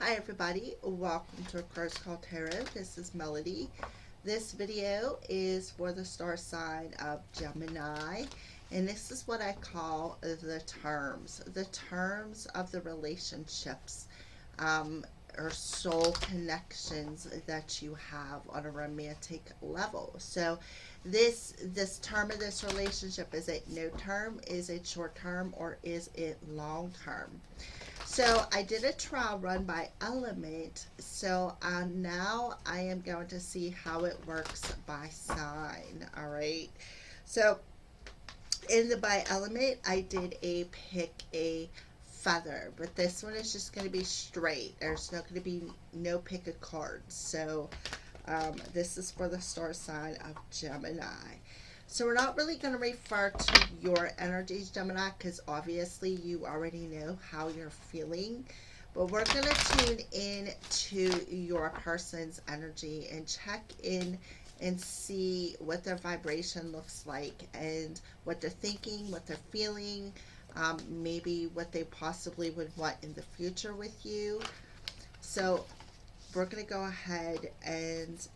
Hi everybody, welcome to A Cards Called Tarot. This is Melody. This video is for the star sign of Gemini, and this is what I call the terms of the relationships or soul connections that you have on a romantic level. So this term of this relationship, is it no term, is it short term, or is it long term? So I did a trial run by element. So now I am going to see how it works by sign. All right. So in the by element, I did a pick a feather, but this one is just going to be straight. There's not going to be no pick a card. So this is for the star sign of Gemini. So we're not really going to refer to your energies, Gemini, because obviously you already know how you're feeling. But we're going to tune in to your person's energy and check in and see what their vibration looks like and what they're thinking, what they're feeling, maybe what they possibly would want in the future with you. So we're going to go ahead and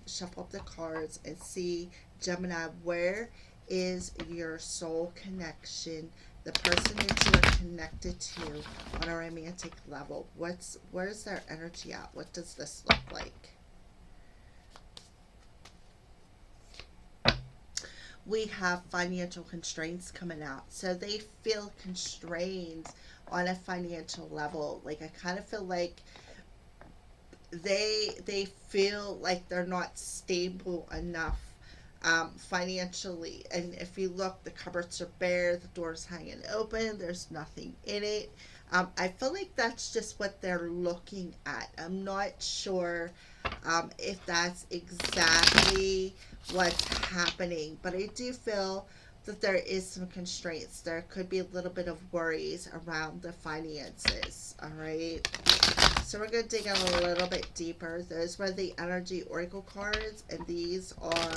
shuffle up the cards and see, Gemini, where is your soul connection, the person that you're connected to on a romantic level? Where's their energy at? What does this look like? We have financial constraints coming out. So they feel constrained on a financial level. Like, I kind of feel like they feel like they're not stable enough financially. And if you look, the cupboards are bare, the door's hanging open, there's nothing in it. I feel like that's just what they're looking at. I'm not sure if that's exactly what's happening, but I do feel that there is some constraints. There could be a little bit of worries around the finances. All right. So we're going to dig in a little bit deeper. Those were the energy oracle cards, and these are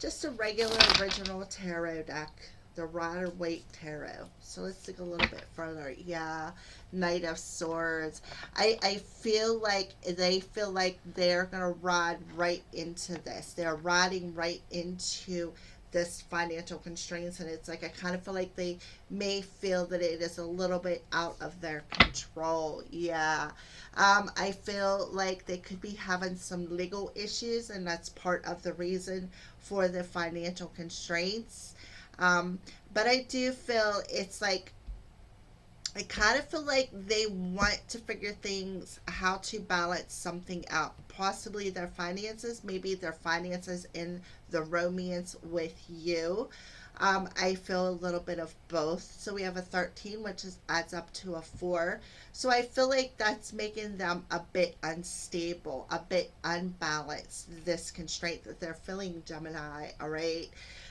just a regular original tarot deck, the Rider Waite Tarot. So let's dig a little bit further. Yeah, Knight of Swords. I feel like they feel like they're going to ride right into this. They're riding right into this financial constraints, and it's like I kind of feel like they may feel that it is a little bit out of their control. Yeah. I feel like they could be having some legal issues, and that's part of the reason for the financial constraints. But I do feel it's like I kind of feel like they want to figure things, how to balance something out. Possibly their finances, maybe their finances in the romance with you. I feel a little bit of both. So we have a 13, which adds up to a 4. So I feel like that's making them a bit unstable, a bit unbalanced, this constraint that they're feeling, Gemini, all right?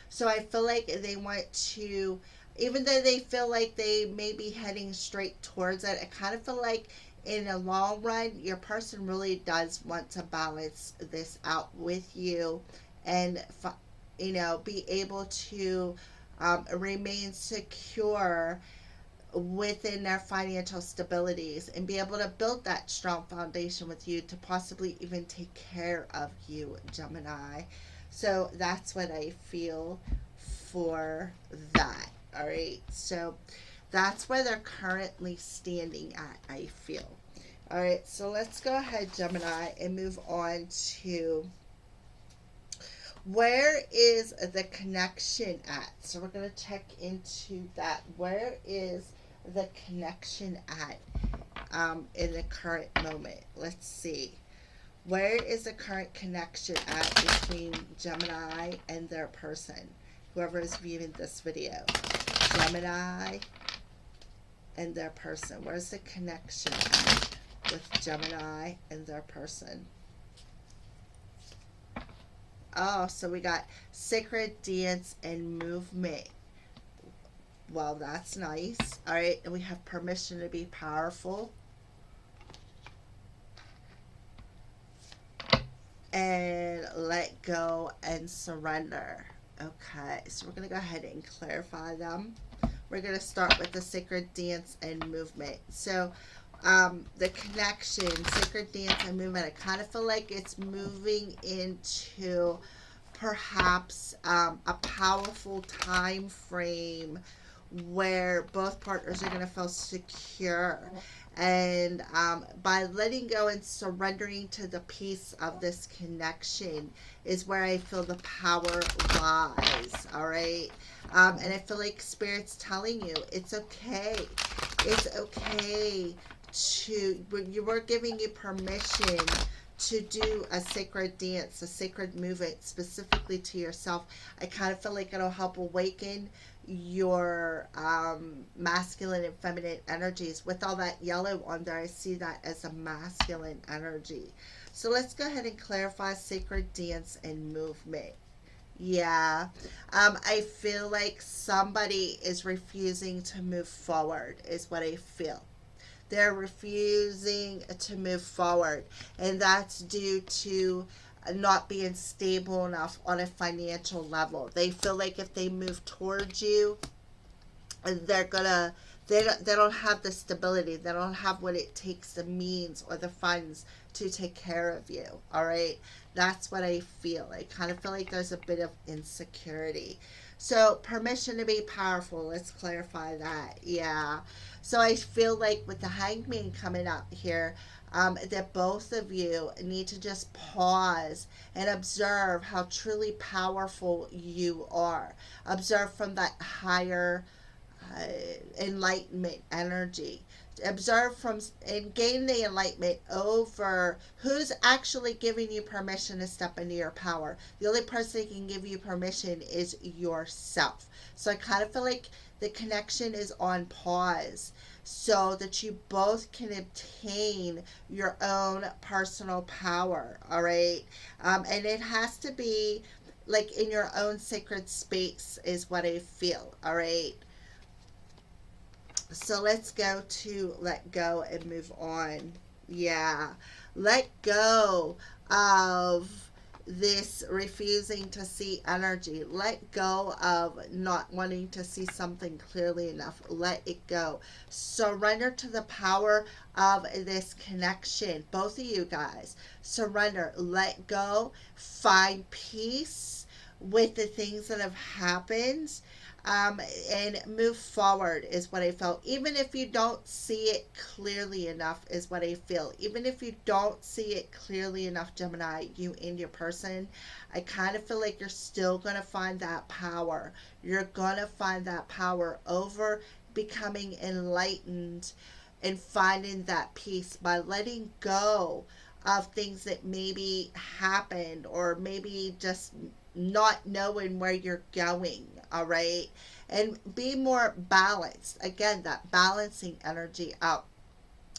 So I feel like they want to, even though they feel like they may be heading straight towards it, I kind of feel like in the long run, your person really does want to balance this out with you and, be able to remain secure within their financial stabilities and be able to build that strong foundation with you to possibly even take care of you, Gemini. So that's what I feel for that. All right. So that's where they're currently standing at, I feel. All right. So let's go ahead, Gemini, and move on to where is the connection at. So we're going to check into that. Where is the connection at in the current moment? Let's see. Where is the current connection at between Gemini and their person? Whoever is viewing this video. Gemini and their person. Where's the connection at with Gemini and their person? Oh, so we got sacred dance and movement. Well, that's nice. All right, and we have permission to be powerful. And let go and surrender. Okay, so we're going to go ahead and clarify them. We're going to start with the sacred dance and movement. So The connection, sacred dance and movement, I kind of feel like it's moving into perhaps a powerful time frame where both partners are going to feel secure. And by letting go and surrendering to the peace of this connection is where I feel the power lies. All right. And I feel like Spirit's telling you it's okay. It's okay to, you were giving you permission to do a sacred dance, a sacred movement specifically to yourself. I kind of feel like it'll help awaken your masculine and feminine energies. With all that yellow on there, I see that as a masculine energy. So let's go ahead and clarify sacred dance and movement. Yeah. I feel like somebody is refusing to move forward, is what I feel. They're refusing to move forward, and that's due to not being stable enough on a financial level. They feel like if they move towards you, they're gonna they don't have the stability, they don't have what it takes, the means or the funds to take care of you. All right, that's what I feel. I kind of feel like there's a bit of insecurity. So permission to be powerful, let's clarify that. Yeah, so I feel like with the hangman coming up here, that both of you need to just pause and observe how truly powerful you are. Observe from that higher enlightenment energy. Observe from and gain the enlightenment over who's actually giving you permission to step into your power. The only person that can give you permission is yourself. So I kind of feel like the connection is on pause so that you both can obtain your own personal power. All right. And it has to be like in your own sacred space, is what I feel. All right. So let's go to let go and move on. Yeah. Let go of this refusing to see energy. Let go of not wanting to see something clearly enough. Let it go. Surrender to the power of this connection. Both of you guys, surrender. Let go. Find peace with the things that have happened, and move forward is what I felt. Even if you don't see it clearly enough, is what I feel. Even if you don't see it clearly enough, Gemini, you and your person, I kind of feel like you're still going to find that power. You're going to find that power over becoming enlightened and finding that peace by letting go of things that maybe happened, or maybe just not knowing where you're going. All right, and be more balanced. Again, that balancing energy out.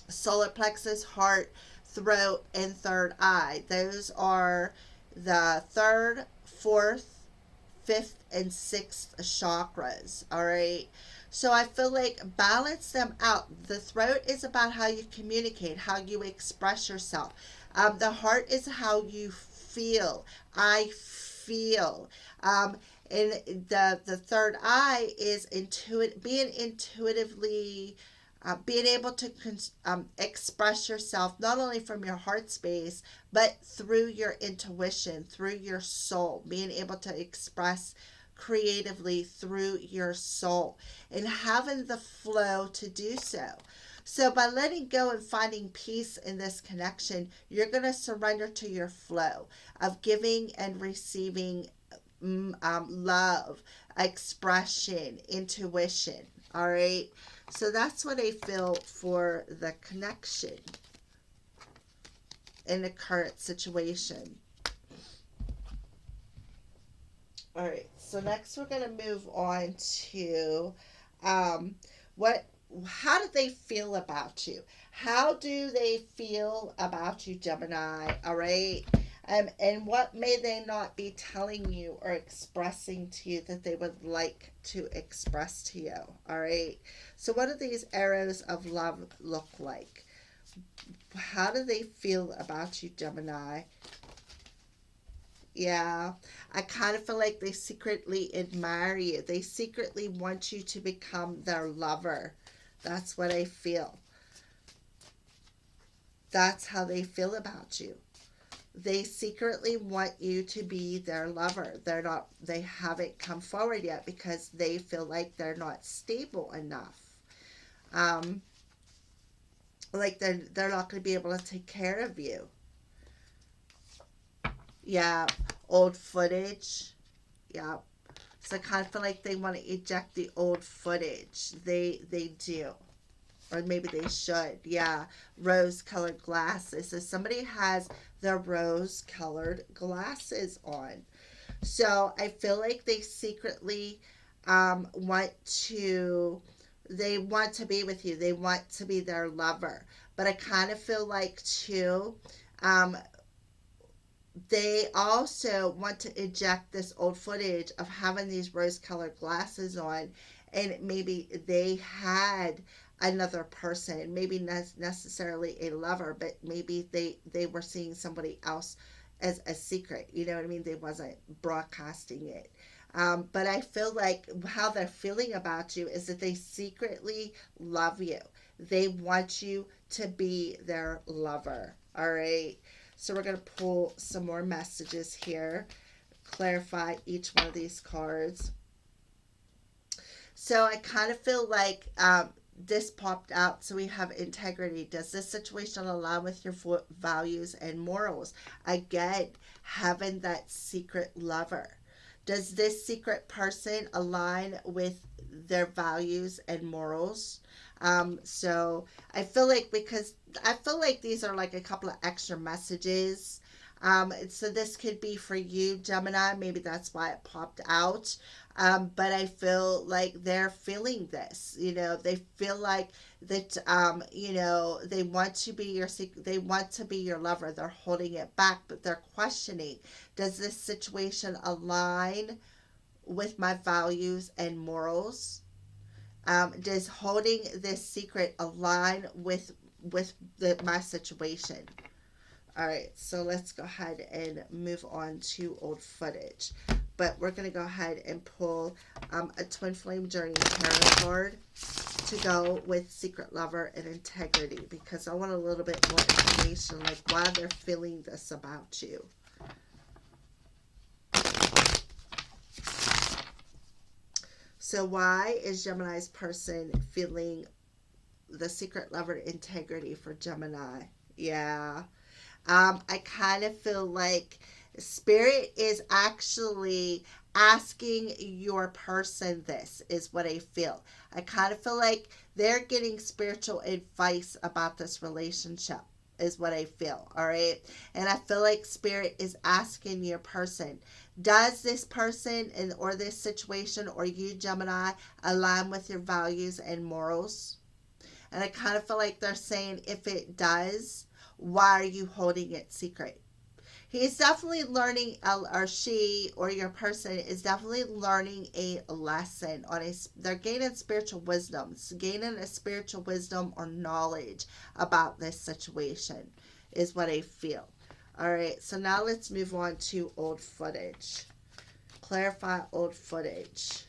Solar plexus, heart, throat, and third eye, those are the third, fourth, fifth, and sixth chakras. All right, so I feel like balance them out. The throat is about how you communicate, how you express yourself. The heart is how you feel. I feel. And the third eye is being intuitively, being able to express yourself not only from your heart space, but through your intuition, through your soul, being able to express creatively through your soul and having the flow to do so. So, by letting go and finding peace in this connection, you're going to surrender to your flow of giving and receiving love, expression, intuition. All right. So that's what I feel for the connection in the current situation. All right. So next we're going to move on to what how do they feel about you? How do they feel about you, Gemini? All right. And what may they not be telling you or expressing to you that they would like to express to you? All right. So, what do these arrows of love look like? How do they feel about you, Gemini? Yeah, I kind of feel like they secretly admire you. They secretly want you to become their lover. That's what I feel. That's how they feel about you. They secretly want you to be their lover. They haven't come forward yet because they feel like they're not stable enough. Um, like they're not going to be able to take care of you. Yeah, old footage. Yeah. So I kind of feel like they want to eject the old footage. They do. Or maybe they should. Yeah. Rose colored glasses. So somebody has their rose colored glasses on. So I feel like they secretly want to be with you. They want to be their lover. But I kind of feel like too, um, they also want to eject this old footage of having these rose colored glasses on, and maybe they had another person, maybe not necessarily a lover, but maybe they were seeing somebody else as a secret, you know what I mean? They wasn't broadcasting it. But I feel like how they're feeling about you is that they secretly love you. They want you to be their lover. All right. So we're going to pull some more messages here, clarify each one of these cards. So I kind of feel like this popped out. So we have integrity. Does this situation align with your values and morals? Again, having that secret lover. Does this secret person align with their values and morals? So I feel like these are like a couple of extra messages. So this could be for you, Gemini. Maybe that's why it popped out. But I feel like they're feeling this. You know, they feel like that. You know, they want to be your they want to be your lover. They're holding it back, but they're questioning: does this situation align with my values and morals? Does holding this secret align with my situation? All right, so let's go ahead and move on to old footage. But we're going to go ahead and pull a Twin Flame Journey tarot card to go with secret lover and integrity, because I want a little bit more information, like why they're feeling this about you. So why is Gemini's person feeling the secret lover integrity for Gemini? Yeah. I kind of feel like Spirit is actually asking your person this, is what I feel. I kind of feel like they're getting spiritual advice about this relationship, is what I feel. All right. And I feel like Spirit is asking your person, does this person or this situation or you, Gemini, align with your values and morals? And I kind of feel like they're saying, if it does, why are you holding it secret? He's definitely learning, or she or your person is definitely learning a lesson they're gaining spiritual wisdom, gaining a spiritual wisdom or knowledge about this situation, is what I feel. All right, so now let's move on to old footage. Clarify old footage.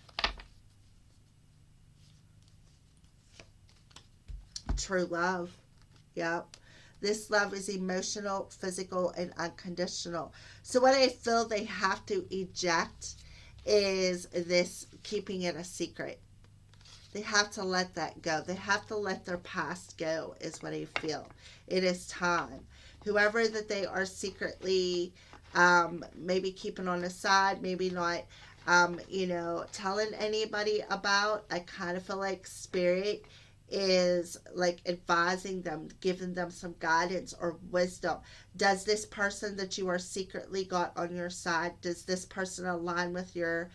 True love. Yep. This love is emotional, physical, and unconditional. So what I feel they have to eject is this keeping it a secret. They have to let that go. They have to let their past go, is what I feel. It is time. Whoever that they are secretly maybe keeping on the side, maybe not, telling anybody about, I kind of feel like Spirit is like advising them, giving them some guidance or wisdom. Does this person that you are secretly got on your side, does this person align with your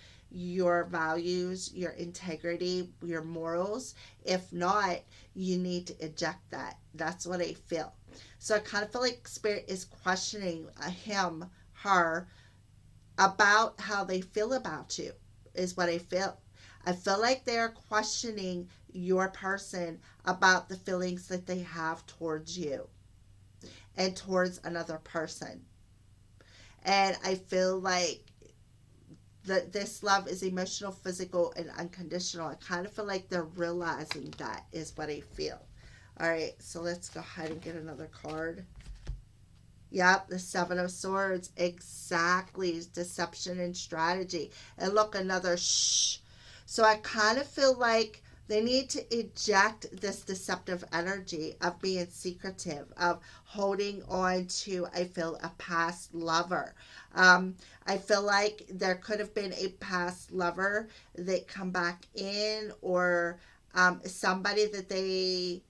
values, your integrity, your morals? If not, you need to eject that. That's what I feel. So I kind of feel like Spirit is questioning him, her, about how they feel about you, is what I feel. I feel like they're questioning your person about the feelings that they have towards you and towards another person. And I feel like this love is emotional, physical, and unconditional. I kind of feel like they're realizing that, is what I feel. All right, so let's go ahead and get another card. Yep, the Seven of Swords. Exactly. Deception and strategy. And look, another shh. So I kind of feel like they need to eject this deceptive energy of being secretive, of holding on to, I feel, a past lover. I feel like there could have been a past lover that come back in, or somebody that they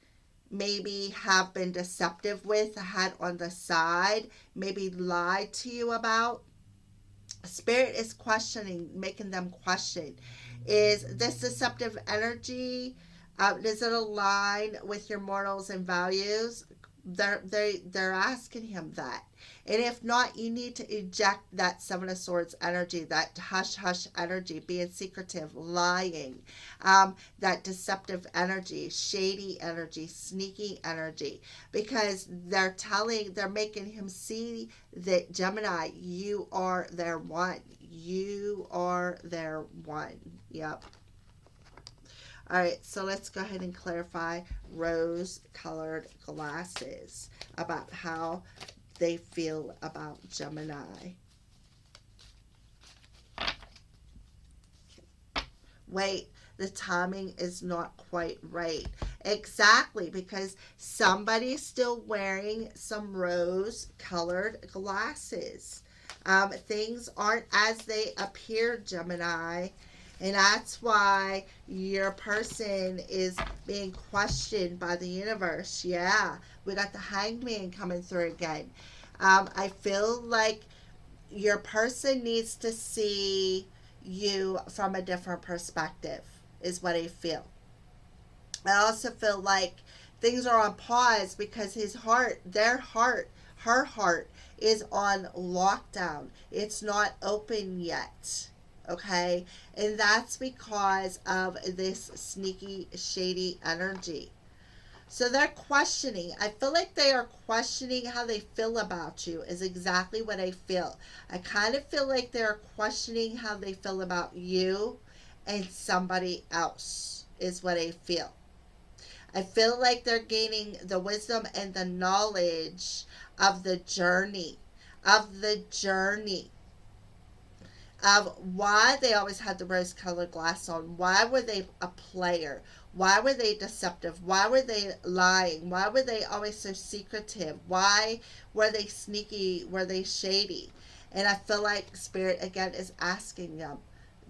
maybe have been deceptive with, had on the side, maybe lied to you about. Spirit is questioning, making them question, is this deceptive energy, does it align with your morals and values? They're asking him that. And if not, you need to eject that Seven of Swords energy, that hush hush energy, being secretive, lying, that deceptive energy, shady energy, sneaky energy, because they're making him see that, Gemini, you are their one. You are their one. Yep. All right, so let's go ahead and clarify rose colored glasses about how they feel about Gemini. Wait, the timing is not quite right. Exactly, because somebody's still wearing some rose colored glasses. Things aren't as they appear, Gemini. And that's why your person is being questioned by the universe. Yeah, we got the hangman coming through again. I feel like your person needs to see you from a different perspective, is what I feel. I also feel like things are on pause because his heart, their heart, her heart is on lockdown. It's not open yet. Okay? And that's because of this sneaky, shady energy. So they're questioning. I feel like they are questioning how they feel about you, is exactly what I feel. I kind of feel like they're questioning how they feel about you and somebody else, is what I feel. I feel like they're gaining the wisdom and the knowledge of the journey, of the journey, of why they always had the rose colored glass on. Why were they a player? Why were they deceptive? Why were they lying? Why were they always so secretive? Why were they sneaky? Were they shady? And I feel like Spirit again is asking them,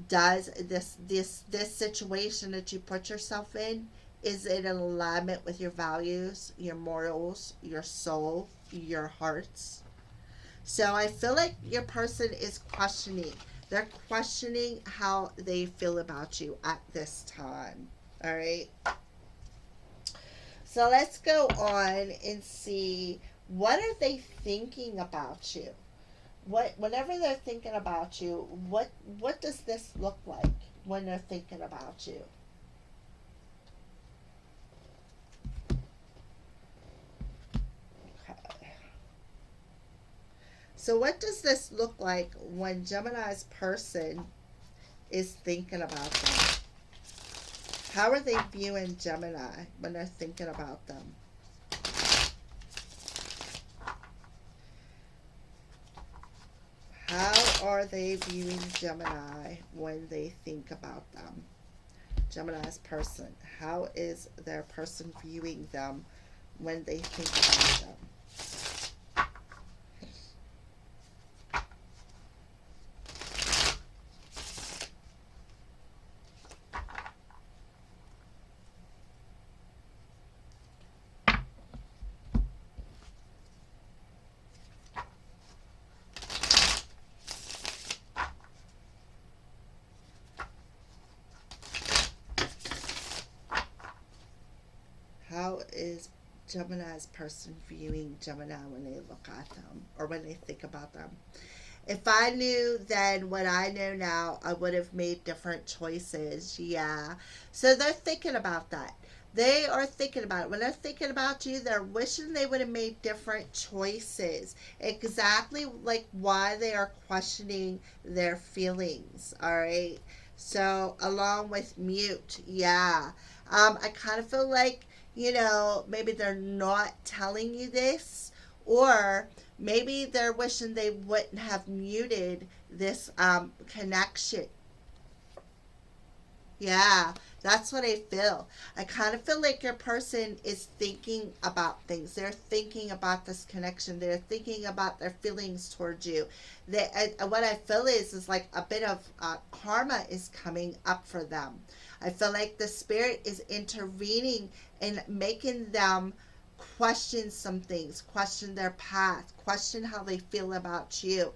does this situation that you put yourself in, is it in alignment with your values, your morals, your soul, your hearts? So I feel like your person is questioning. They're questioning how they feel about you at this time. All right. So let's go on and see, what are they thinking about you? Whenever they're thinking about you, what does this look like when they're thinking about you? Okay. So what does this look like when Gemini's person is thinking about them? How are they viewing Gemini when they're thinking about them? How are they viewing Gemini when they think about them? Gemini's person. How is their person viewing them when they think about them? How is Gemini's person viewing Gemini when they look at them or when they think about them? If I knew then what I know now, I would have made different choices. Yeah. So they're thinking about that. They are thinking about it. When they're thinking about you, they're wishing they would have made different choices. Exactly like why they are questioning their feelings. All right. So along with mute, yeah. I kind of feel like maybe they're not telling you this, or maybe they're wishing they wouldn't have muted this connection. Yeah, that's what I feel. I kind of feel like your person is thinking about things. They're thinking about this connection. They're thinking about their feelings towards you. What I feel is like a bit of karma is coming up for them. I feel like the spirit is intervening and making them question some things, question their path, question how they feel about you,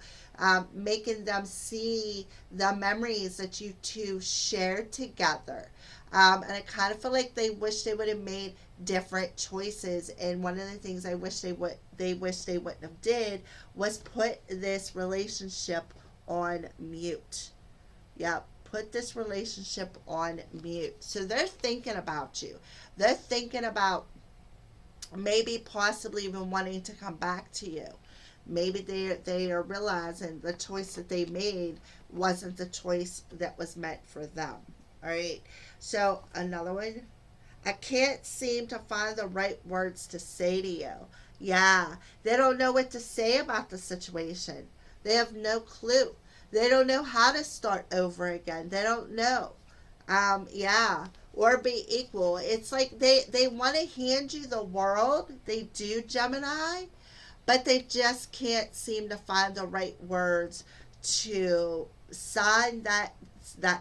making them see the memories that you two shared together. And I kind of feel like they wish they would have made different choices. And one of the things I wish they wish they wouldn't have did was put this relationship on mute. Yep. Put this relationship on mute. So they're thinking about you. They're thinking about maybe possibly even wanting to come back to you. Maybe they are realizing the choice that they made wasn't the choice that was meant for them. All right. So another one. I can't seem to find the right words to say to you. Yeah, they don't know what to say about the situation. They have no clue. They don't know how to start over again. They don't know. Yeah, or be equal. It's like they want to hand you the world. They do, Gemini, but they just can't seem to find the right words to sign that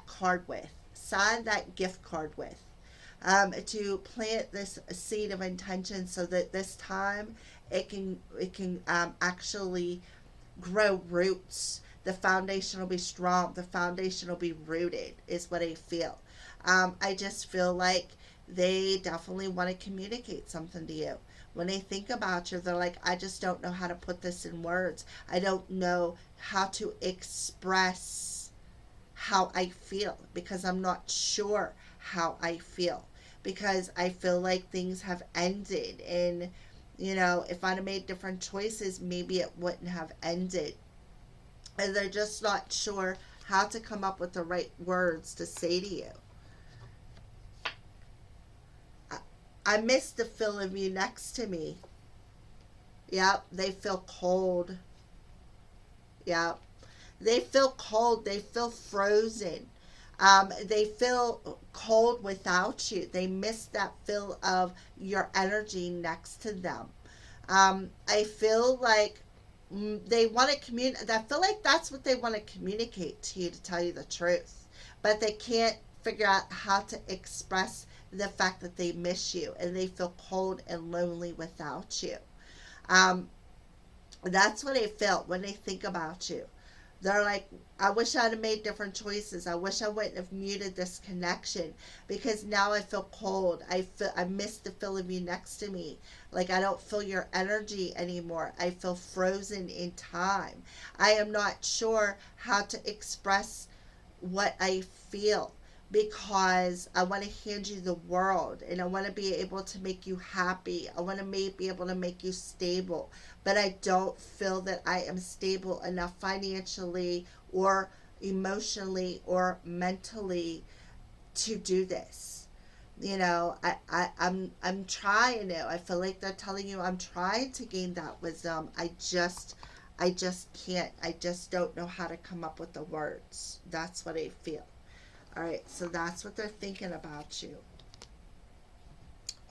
card with, sign that gift card with, to plant this seed of intention so that this time it can actually grow roots. The foundation will be strong. The foundation will be rooted, is what I feel. I just feel like they definitely want to communicate something to you. When they think about you, they're like, I just don't know how to put this in words. I don't know how to express how I feel because I'm not sure how I feel. Because I feel like things have ended. And, if I'd have made different choices, maybe it wouldn't have ended. And they're just not sure how to come up with the right words to say to you. I miss the feel of you next to me. Yep, they feel cold. Yep, they feel cold. They feel frozen. They feel cold without you. They miss that feel of your energy next to them. I feel like they want to communicate. I feel like that's what they want to communicate to you, to tell you the truth, but they can't figure out how to express the fact that they miss you and they feel cold and lonely without you. Um, that's what I felt when they think about you. They're like, I wish I'd have made different choices. I wish I wouldn't have muted this connection because now I feel cold. I miss the feel of you next to me. Like I don't feel your energy anymore. I feel frozen in time. I am not sure how to express what I feel because I want to hand you the world and I want to be able to make you happy. I want to be able to make you stable, but I don't feel that I am stable enough financially or emotionally or mentally to do this. I'm trying to. I feel like they're telling you I'm trying to gain that wisdom. I just can't. I just don't know how to come up with the words. That's what I feel. All right, so that's what they're thinking about you.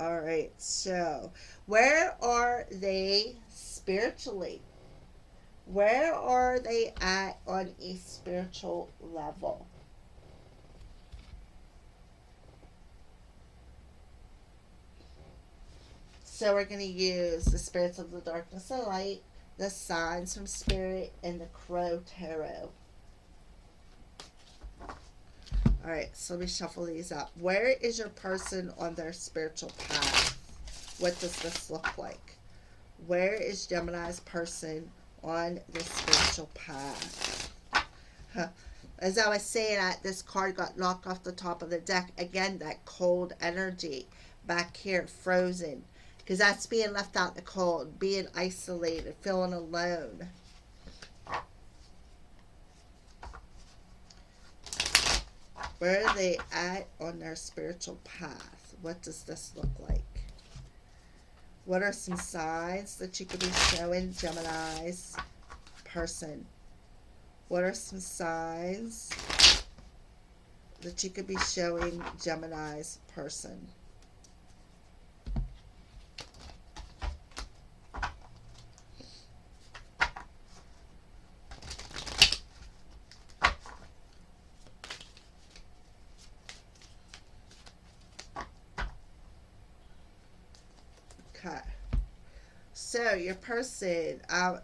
All right, so where are they spiritually? Where are they at on a spiritual level? So we're going to use the spirits of the darkness and light, the signs from spirit, and the crow tarot. All right, so let me shuffle these up. Where is your person on their spiritual path? What does this look like? Where is Gemini's person on the spiritual path? Huh. As I was saying, this card got knocked off the top of the deck. Again, that cold energy back here, frozen. Because that's being left out in the cold, being isolated, feeling alone. Where are they at on their spiritual path? What does this look like? What are some signs that you could be showing Gemini's person? What are some signs that you could be showing Gemini's person? Okay. So, your person,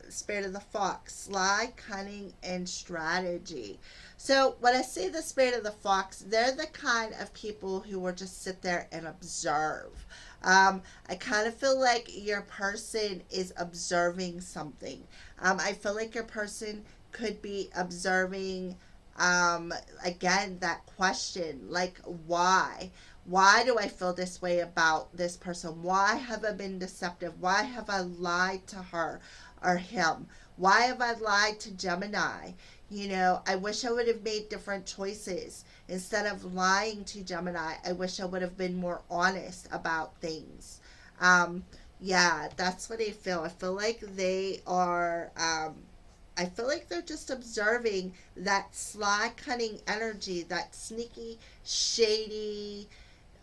spirit of the fox, sly, cunning, and strategy. So, when I say the spirit of the fox, they're the kind of people who will just sit there and observe. I kind of feel like your person is observing something. I feel like your person could be observing, again, that question, like, why? Why do I feel this way about this person? Why have I been deceptive? Why have I lied to her or him? Why have I lied to Gemini? I wish I would have made different choices. Instead of lying to Gemini, I wish I would have been more honest about things. Um, yeah, that's what I feel. I feel like they are, I feel like they're just observing that sly, cunning energy, that sneaky, shady,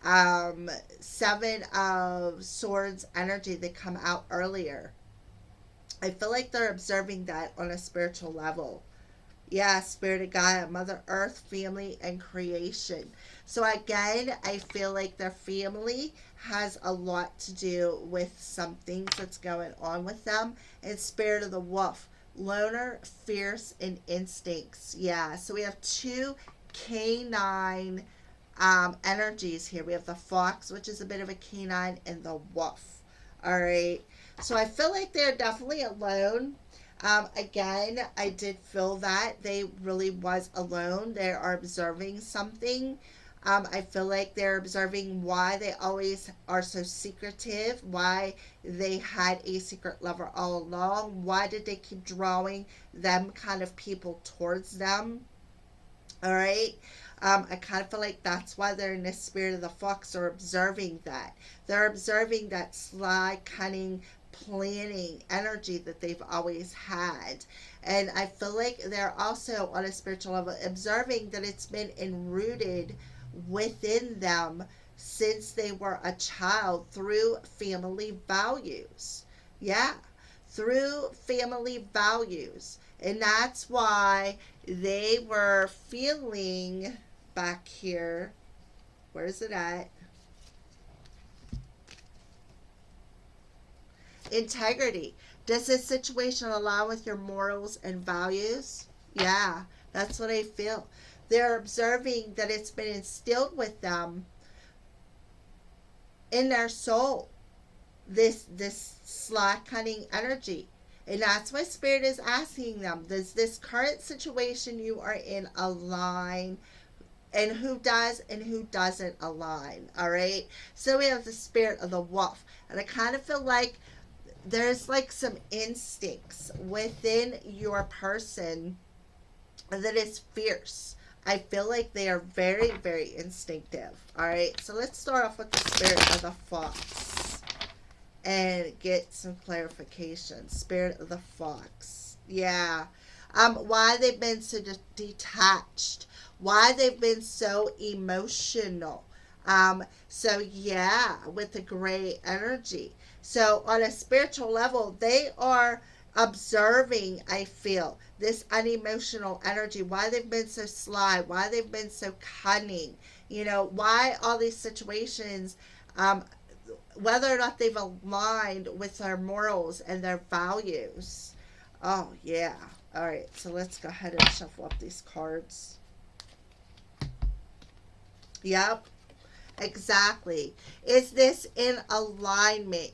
um, Seven of Swords energy that come out earlier. I feel like they're observing that on a spiritual level. Yeah, Spirit of Gaia, Mother Earth, family, and creation. So again, I feel like their family has a lot to do with some things that's going on with them. And Spirit of the Wolf, loner, fierce, and instincts. Yeah, so we have two canine energies here. We have the fox, which is a bit of a canine, and the wolf. All right. So I feel like they're definitely alone. Again, I did feel that they really was alone. They are observing something. I feel like they're observing why they always are so secretive, why they had a secret lover all along, why did they keep drawing them kind of people towards them. All right. I kind of feel like that's why they're in the spirit of the fox. They're observing that. They're observing that sly, cunning, planning energy that they've always had. And I feel like they're also on a spiritual level observing that it's been enrooted within them since they were a child through family values. Yeah, through family values. And that's why they were feeling back here. Where is it at? Integrity. Does this situation align with your morals and values? Yeah, that's what I feel. They're observing that it's been instilled with them in their soul. This sly cunning energy. And that's why Spirit is asking them, does this current situation you are in align, and who does and who doesn't align? All right. So we have the Spirit of the Wolf. And I kind of feel like there's like some instincts within your person that is fierce. I feel like they are very, very instinctive. All right. So let's start off with the Spirit of the Fox and get some clarification. Spirit of the Fox. Yeah. Why they've been so detached. Why they've been so emotional. So yeah, with the gray energy. So on a spiritual level, they are observing, I feel, this unemotional energy, why they've been so sly, why they've been so cunning, why all these situations, whether or not they've aligned with their morals and their values. Oh, yeah. All right, so let's go ahead and shuffle up these cards. Yep, exactly. Is this in alignment,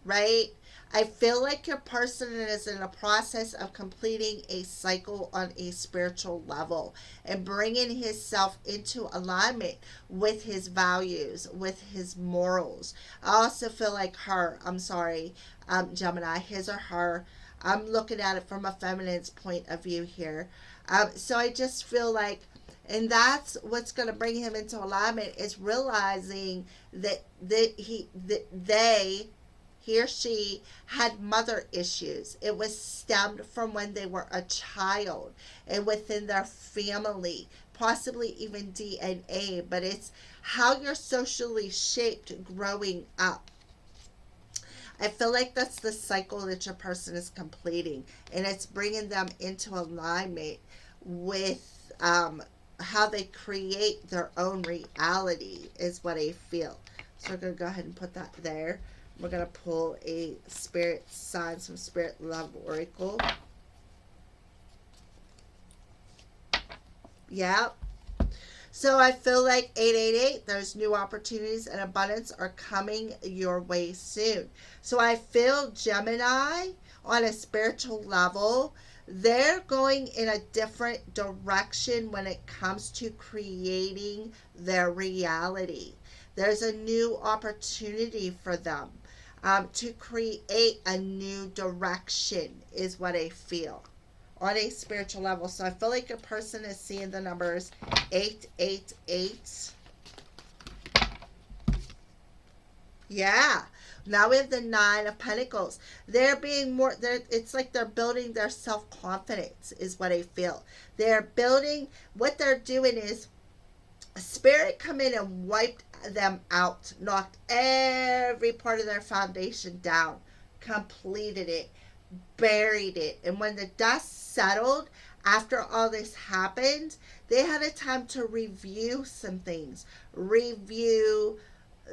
right? I feel like your person is in a process of completing a cycle on a spiritual level and bringing himself into alignment with his values, with his morals. I also feel like Gemini, his or her. I'm looking at it from a feminine's point of view here. So I just feel like, and that's what's going to bring him into alignment, is realizing that they he or she had mother issues. It was stemmed from when they were a child and within their family, possibly even DNA, but it's how you're socially shaped growing up. I feel like that's the cycle that your person is completing, and it's bringing them into alignment with how they create their own reality, is what I feel. So we're going to go ahead and put that there. We're going to pull a spirit sign, some spirit love oracle. Yeah. So I feel like 888, there's new opportunities and abundance are coming your way soon. So I feel Gemini on a spiritual level, they're going in a different direction when it comes to creating their reality. There's a new opportunity for them to create a new direction, is what I feel on a spiritual level. So I feel like a person is seeing the numbers 888. Yeah. Now we have the Nine of Pentacles. They're being more, it's like they're building their self-confidence, is what I feel. They're building, what they're doing is Spirit come in and wiped them out, knocked every part of their foundation down, completed it, buried it. And when the dust settled, after all this happened, they had a time to review some things, review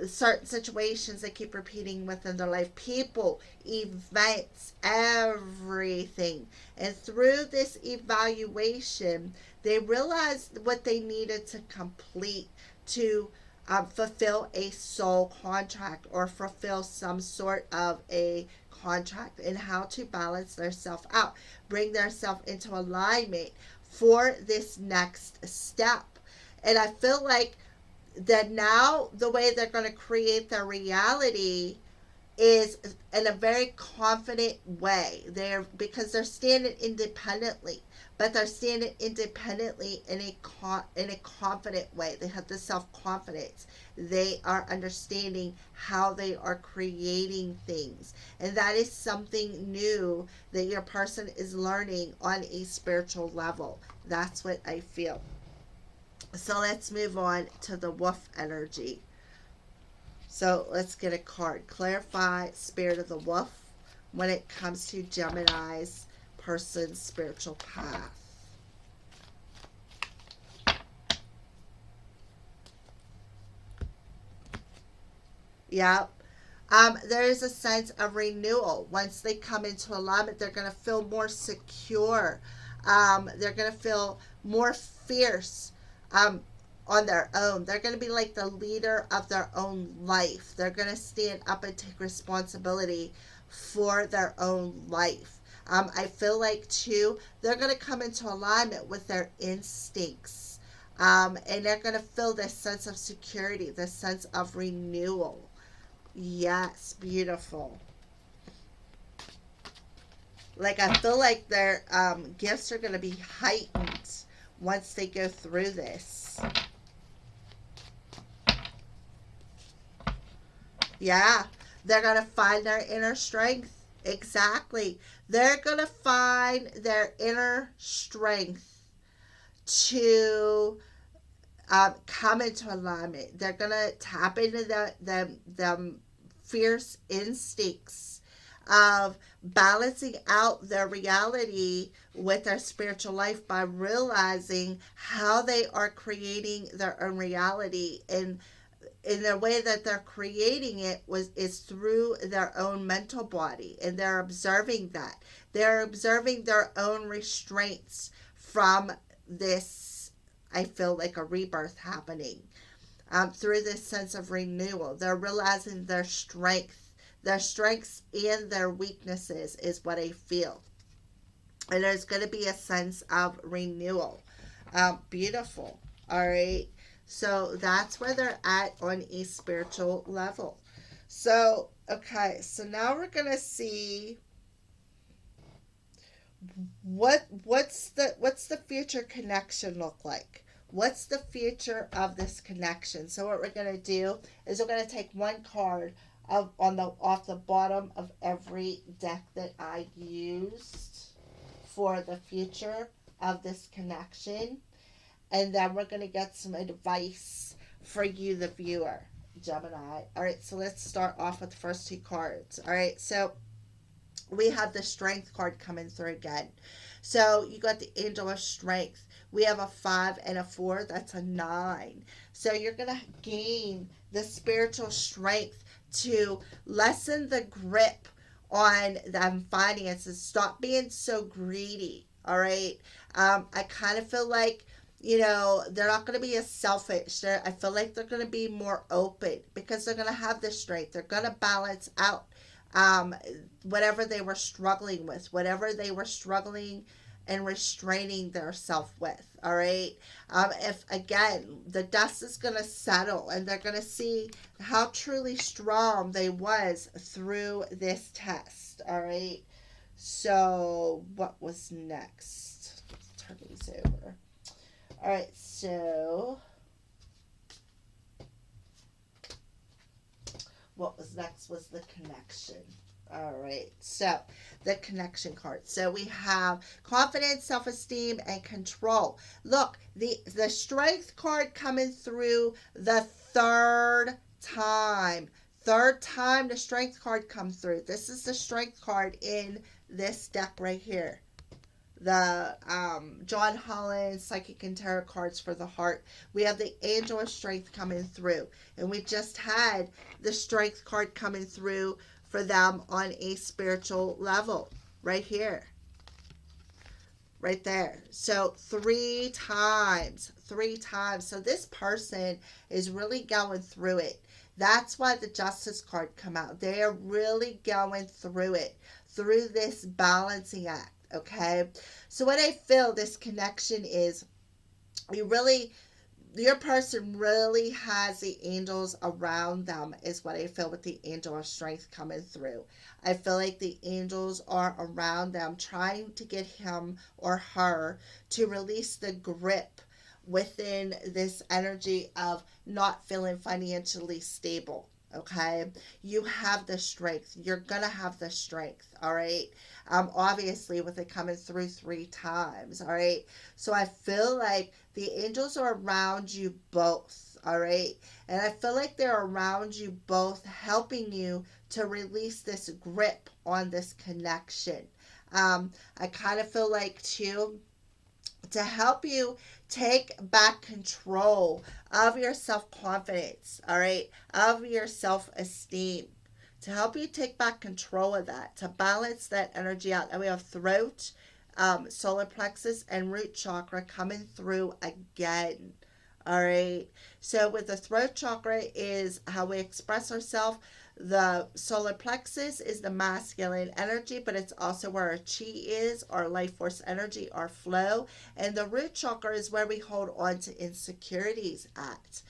certain situations that keep repeating within their life, people, events, everything. And through this evaluation, they realized what they needed to complete to fulfill a soul contract or fulfill some sort of a contract, and how to balance their self out, bring their self into alignment for this next step. And I feel like that now the way they're going to create their reality is in a very confident way. They're, because they're standing independently, but they're standing independently in a confident way. They have the self-confidence. They are understanding how they are creating things, and that is something new that your person is learning on a spiritual level. That's what I feel. So let's move on to the wolf energy. So let's get a card. Clarify spirit of the wolf when it comes to Gemini's person's spiritual path. Yep. There is a sense of renewal. Once they come into alignment, they're going to feel more secure. They're going to feel more fierce on their own. They're going to be like the leader of their own life. They're going to stand up and take responsibility for their own life. I feel like, too, they're going to come into alignment with their instincts. And they're going to feel this sense of security, this sense of renewal. Yes, beautiful. Like, I feel like their gifts are going to be heightened once they go through this. Yeah, they're going to find their inner strength. Exactly. They're going to find their inner strength to come into alignment. They're going to tap into the fierce instincts of balancing out their reality with their spiritual life by realizing how they are creating their own reality, and in the way that they're creating it is through their own mental body, and they're observing that. They're observing their own restraints from this, I feel like, a rebirth happening. Through this sense of renewal, they're realizing their strengths and their weaknesses, is what I feel. And there's going to be a sense of renewal. Beautiful. All right. So that's where they're at on a spiritual level. So, okay. So now we're going to see what's the future connection look like? What's the future of this connection? So what we're going to do is we're going to take one card of on the off the bottom of every deck that I used for the future of this connection. And then we're going to get some advice for you, the viewer, Gemini. All right, so let's start off with the first two cards. All right, so we have the strength card coming through again. So you got the angel of strength. We have a 5 and a 4. That's a 9. So you're going to gain the spiritual strength to lessen the grip on them finances. Stop being so greedy. All right. I kind of feel like, they're not going to be as selfish. I feel like they're going to be more open because they're going to have the strength. They're going to balance out um, whatever they were struggling with, whatever they were struggling and restraining their self with. All right. If again, the dust is going to settle and they're going to see how truly strong they was through this test. All right. So what was next? Let's turn these over. All right. So what was next was the connection. All right, so the connection card. So we have confidence, self-esteem, and control. Look, the strength card coming through the third time. Third time the strength card comes through. This is the strength card in this deck right here. The John Holland Psychic and Tarot cards for the heart. We have the angel of strength coming through. And we just had the strength card coming through for them on a spiritual level. Right here. Right there. So 3 times. 3 times. So this person is really going through it. That's why the Justice card come out. They are really going through it. Through this balancing act. Okay, so what I feel this connection is, your person really has the angels around them, is what I feel with the angel of strength coming through. I feel like the angels are around them trying to get him or her to release the grip within this energy of not feeling financially stable. Okay, you have the strength. You're gonna have the strength. All right. Obviously, with it coming through 3 times. All right. So I feel like the angels are around you both. All right, and I feel like they're around you both, helping you to release this grip on this connection. I kind of feel like too, to help you take back control of your self-confidence, all right, of your self-esteem, to help you take back control of that, to balance that energy out. And we have throat, solar plexus, and root chakra coming through again. All right. So with the throat chakra is how we express ourselves. The solar plexus is the masculine energy, but it's also where our chi is, our life force energy, our flow. And the root chakra is where we hold on to insecurities at.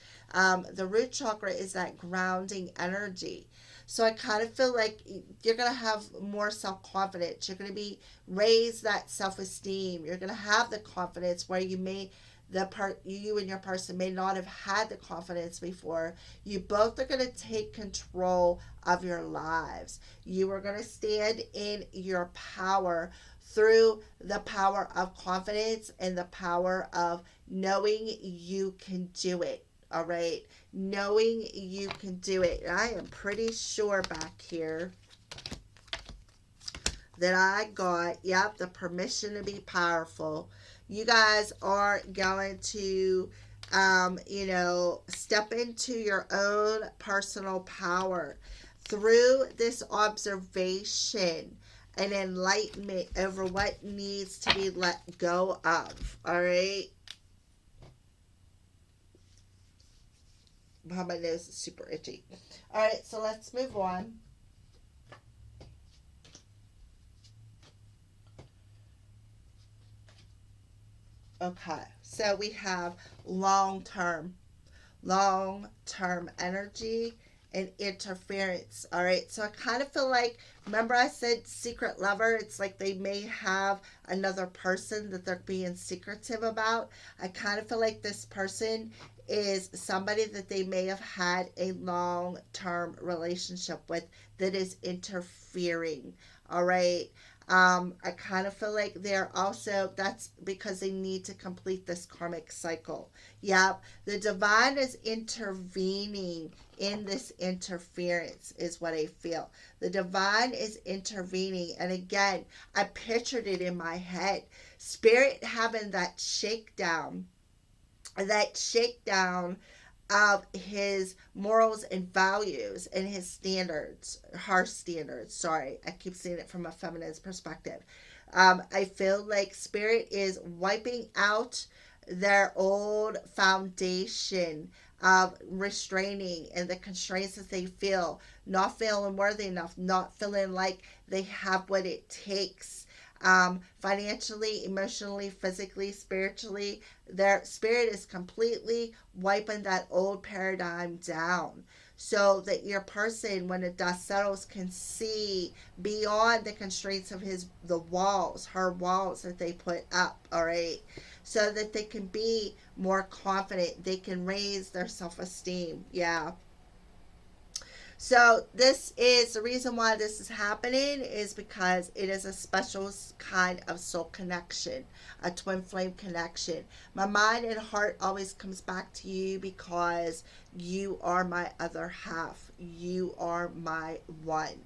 The root chakra is that grounding energy. So I kind of feel like you're going to have more self-confidence. You're going to be raise that self-esteem. You're going to have the confidence where you and your person may not have had the confidence before. You both are going to take control of your lives. You are going to stand in your power through the power of confidence and the power of knowing you can do it. All right, knowing you can do it. I am pretty sure back here that I got, the permission to be powerful. You guys are going to, step into your own personal power through this observation and enlightenment over what needs to be let go of. All right. My nose is super itchy. All right, so let's move on. Okay, so we have long-term energy and interference. All right, so I kind of feel like, remember I said secret lover? It's like they may have another person that they're being secretive about. I kind of feel like this person is somebody that they may have had a long-term relationship with that is interfering. All right. I kind of feel like they're also, that's because they need to complete this karmic cycle. Yep. The divine is intervening in this interference, is what I feel. The divine is intervening. And again, I pictured it in my head. Spirit having that shakedown of his morals and values and his standards, harsh standards. Sorry, I keep seeing it from a feminist perspective. I feel like spirit is wiping out their old foundation of restraining and the constraints that they feel, not feeling worthy enough, not feeling like they have what it takes, financially, emotionally, physically, spiritually. Their spirit is completely wiping that old paradigm down so that your person, when the dust settles, can see beyond the constraints of her walls that they put up. All right. So that they can be more confident. They can raise their self-esteem. Yeah. So this is the reason why this is happening, is because it is a special kind of soul connection, a twin flame connection. My mind and heart always comes back to you because you are my other half. You are my one.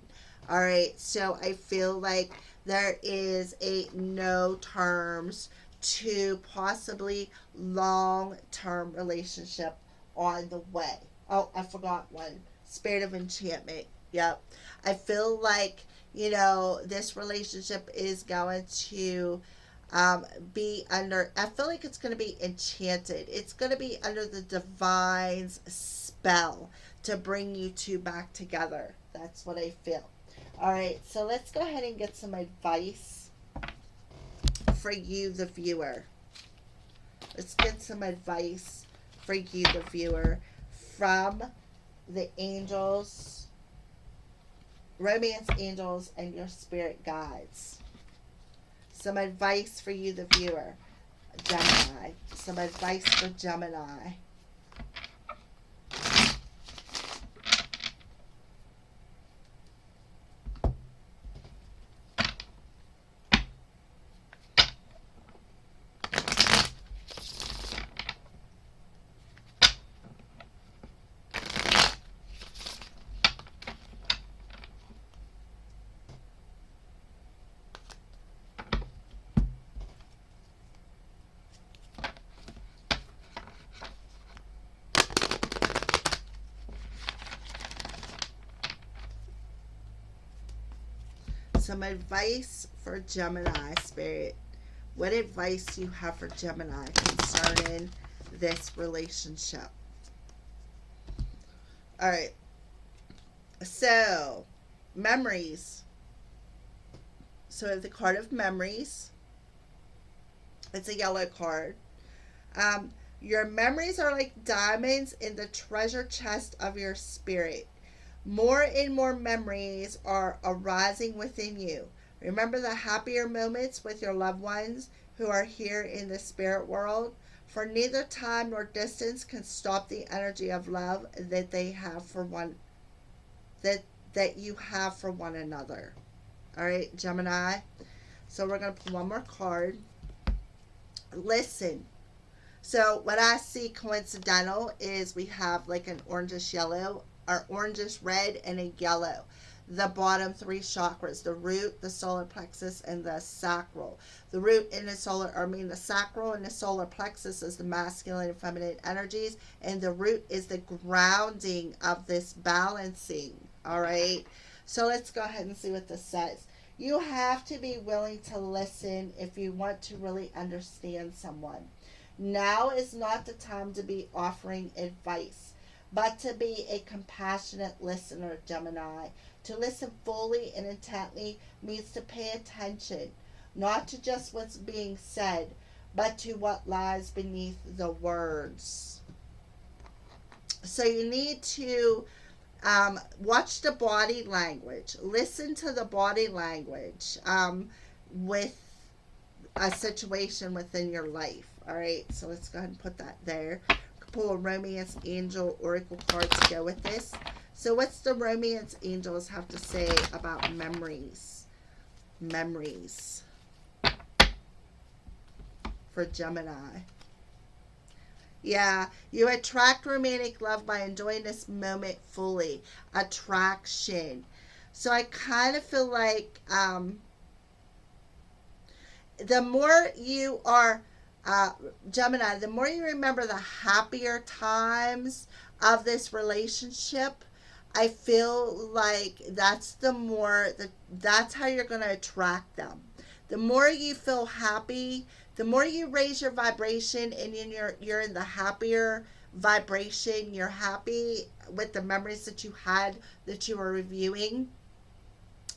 All right. So I feel like there is a no terms to possibly long term relationship on the way. Oh, I forgot one. Spirit of enchantment. Yep. I feel like, this relationship is going to be under, I feel like it's going to be enchanted. It's going to be under the divine's spell to bring you two back together. That's what I feel. All right. So let's go ahead and get some advice for you, the viewer. Let's get some advice for you, the viewer, from the angels, romance angels, and your spirit guides. Some advice for you, the viewer, Gemini. Some advice for Gemini. Some advice for Gemini, Spirit. What advice do you have for Gemini concerning this relationship? All right. So, memories. So, we have the card of memories. It's a yellow card. Your memories are like diamonds in the treasure chest of your spirit. More and more memories are arising within you. Remember the happier moments with your loved ones who are here in the spirit world, for neither time nor distance can stop the energy of love that they have for one that you have for one another. All right, Gemini. So we're going to pull one more card. Listen. So what I see coincidental is we have like an orangish yellow, or orangish red, and a yellow. The bottom three chakras, the root, the solar plexus, and the sacral. The root and the sacral and the solar plexus is the masculine and feminine energies, and the root is the grounding of this balancing. All right. So let's go ahead and see what this says. You have to be willing to listen if you want to really understand someone. Now is not the time to be offering advice, but to be a compassionate listener, Gemini. To listen fully and intently means to pay attention, not to just what's being said, but to what lies beneath the words. So you need to watch the body language, listen to the body language with a situation within your life. All right, so let's go ahead and put that there. pull a romance angel oracle card to go with this. So what's the romance angels have to say about memories? Memories for Gemini. Yeah, you attract romantic love by enjoying this moment fully. Attraction. So I kind of feel like the more you are Gemini, the more you remember the happier times of this relationship, I feel like that's how you're going to attract them. The more you feel happy, the more you raise your vibration, and you're in the happier vibration. You're happy with the memories that you had, that you were reviewing,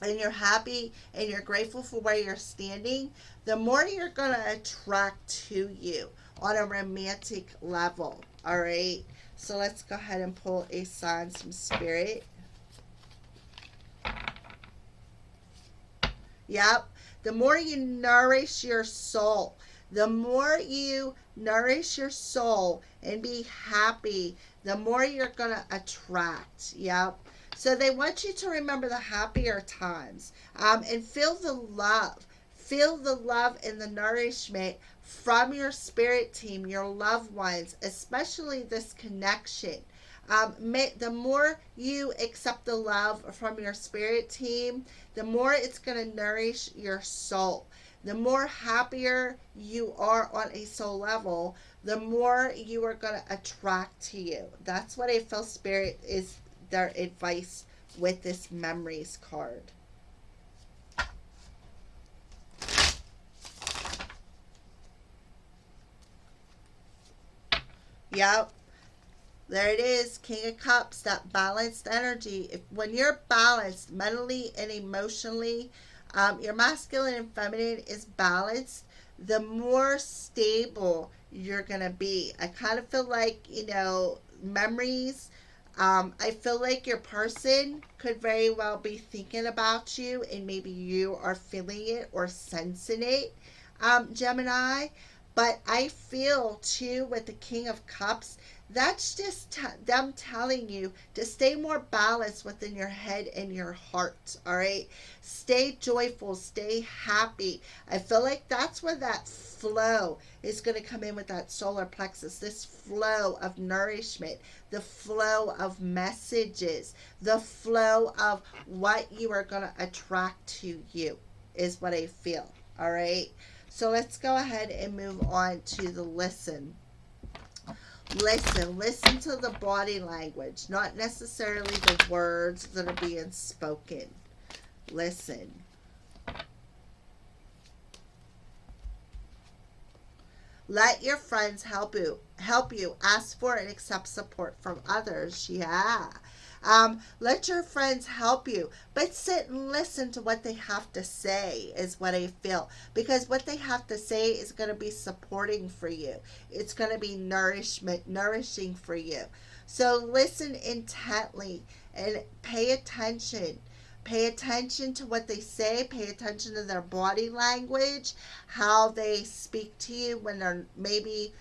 and you're happy and you're grateful for where you're standing, the more you're going to attract to you on a romantic level. All right. So let's go ahead and pull a sign from Spirit. Yep. The more you nourish your soul, the more you nourish your soul and be happy, the more you're going to attract. Yep. So they want you to remember the happier times, and feel the love. Feel the love and the nourishment from your spirit team, your loved ones, especially this connection. The more you accept the love from your spirit team, the more it's going to nourish your soul. The more happier you are on a soul level, the more you are going to attract to you. That's what I feel Spirit is their advice with this memories card. Yep. There it is, King of Cups, that balanced energy. When you're balanced mentally and emotionally, your masculine and feminine is balanced, the more stable you're going to be. I kind of feel like, memories, I feel like your person could very well be thinking about you, and maybe you are feeling it or sensing it, Gemini. But I feel too with the King of Cups, that's just them telling you to stay more balanced within your head and your heart. All right. Stay joyful, stay happy. I feel like that's where that flow is going to come in with that solar plexus. This flow of nourishment, the flow of messages, the flow of what you are going to attract to you is what I feel. All right. So let's go ahead and move on to the listen. Listen to the body language, not necessarily the words that are being spoken. Listen. Let your friends help you. Ask for and accept support from others. Yeah. Let your friends help you, but sit and listen to what they have to say is what I feel, because what they have to say is going to be supporting for you. It's going to be nourishing for you. So listen intently and pay attention. Pay attention to what they say. Pay attention to their body language, how they speak to you when they're maybe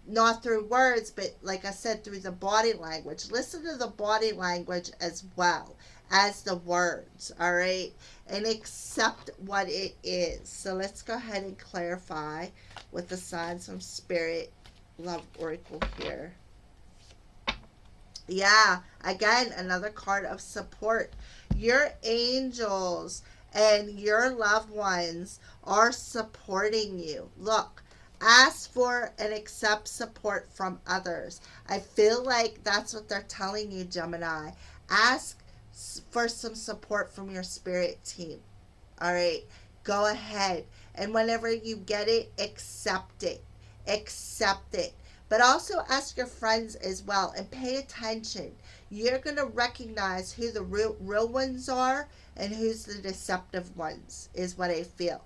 not through words, but like I said, through the body language. Listen to the body language as well as the words, all right? And accept what it is. So let's go ahead and clarify with the signs from Spirit Love Oracle here. Yeah, again, another card of support. Your angels and your loved ones are supporting you. Look, ask for and accept support from others. I feel like that's what they're telling you, Gemini. Ask for some support from your spirit team. All right, go ahead. And whenever you get it, accept it. Accept it. But also ask your friends as well and pay attention. You're going to recognize who the real ones are and who's the deceptive ones, is what I feel.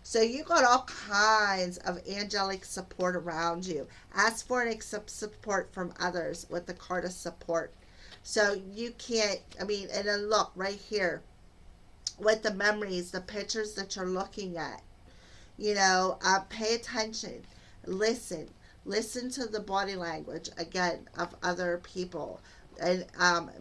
So you got all kinds of angelic support around you. Ask for and accept support from others with the card of support. So you can't, and then look right here with the memories, the pictures that you're looking at. Pay attention. Listen. Listen to the body language again of other people, and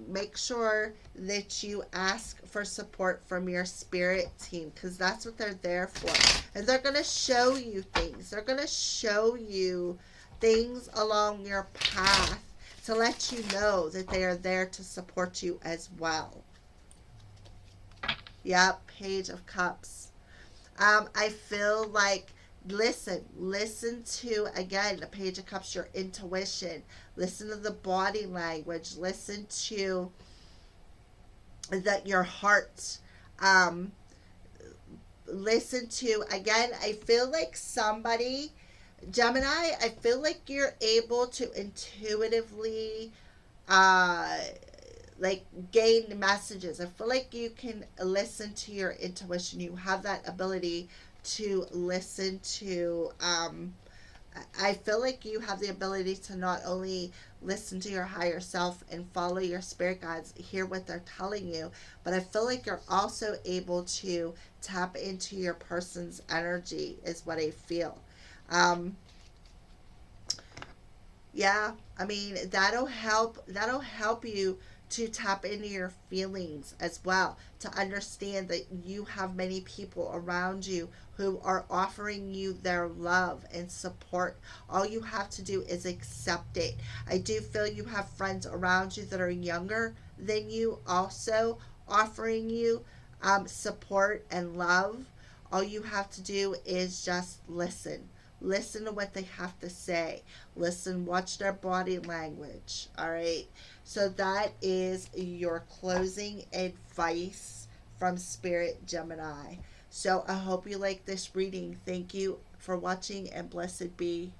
make sure that you ask for support from your spirit team, because that's what they're there for. And they're going to show you things. They're going to show you things along your path to let you know that they are there to support you as well. Yep, Page of Cups. I feel like, listen to, again, the Page of Cups, your intuition. Listen to the body language. Listen to that your heart. Um, Listen to, again, I feel like somebody, Gemini, I feel like you're able to intuitively uh like gain messages. I feel like you can listen to your intuition. You have that ability to listen to I feel like you have the ability to not only listen to your higher self and follow your spirit guides, hear what they're telling you, but I feel like you're also able to tap into your person's energy, is what I feel. Um, yeah, I mean, that'll help you to tap into your feelings as well, to understand that you have many people around you who are offering you their love and support. All you have to do is accept it. I do feel you have friends around you that are younger than you, also offering you support and love. All you have to do is just listen. Listen to what they have to say. Listen, watch their body language. All right. So that is your closing advice from Spirit Gemini. So I hope you like this reading. Thank you for watching, and blessed be.